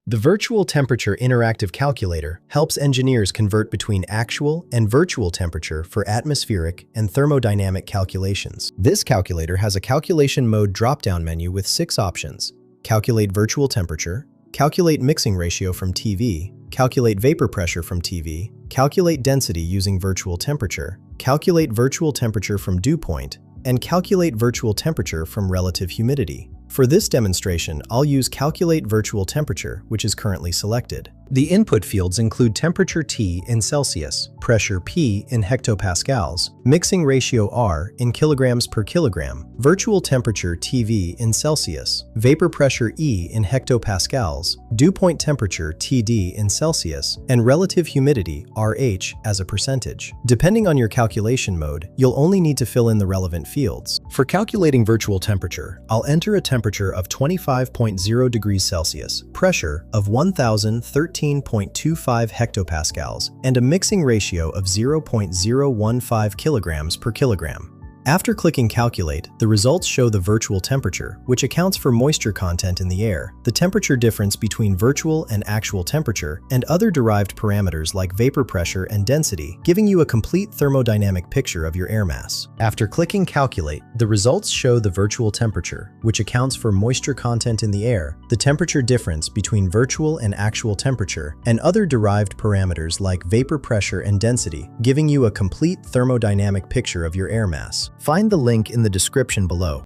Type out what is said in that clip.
The Virtual Temperature Interactive Calculator helps engineers convert between actual and virtual temperature for atmospheric and thermodynamic calculations. This calculator has a calculation mode drop-down menu with 6 options: calculate virtual temperature, calculate mixing ratio from TV, calculate vapor pressure from TV, calculate density using virtual temperature, calculate virtual temperature from dew point, and calculate virtual temperature from relative humidity. For this demonstration, I'll use Calculate Virtual Temperature, which is currently selected. The input fields include temperature T in Celsius, pressure P in hectopascals, mixing ratio R in kilograms per kilogram, virtual temperature TV in Celsius, vapor pressure E in hectopascals, dew point temperature TD in Celsius, and relative humidity RH as a percentage. Depending on your calculation mode, you'll only need to fill in the relevant fields. For calculating virtual temperature, I'll enter a temperature of 25.0 degrees Celsius, pressure of 1,013.25 hectopascals, and a mixing ratio of 0.015 kilograms per kilogram. After clicking Calculate, the results show the virtual temperature, which accounts for moisture content in the air, the temperature difference between virtual and actual temperature, and other derived parameters like vapor pressure and density, giving you a complete thermodynamic picture of your air mass. After clicking Calculate, the results show the virtual temperature, which accounts for moisture content in the air, the temperature difference between virtual and actual temperature, and other derived parameters like vapor pressure and density, giving you a complete thermodynamic picture of your air mass. Find the link in the description below.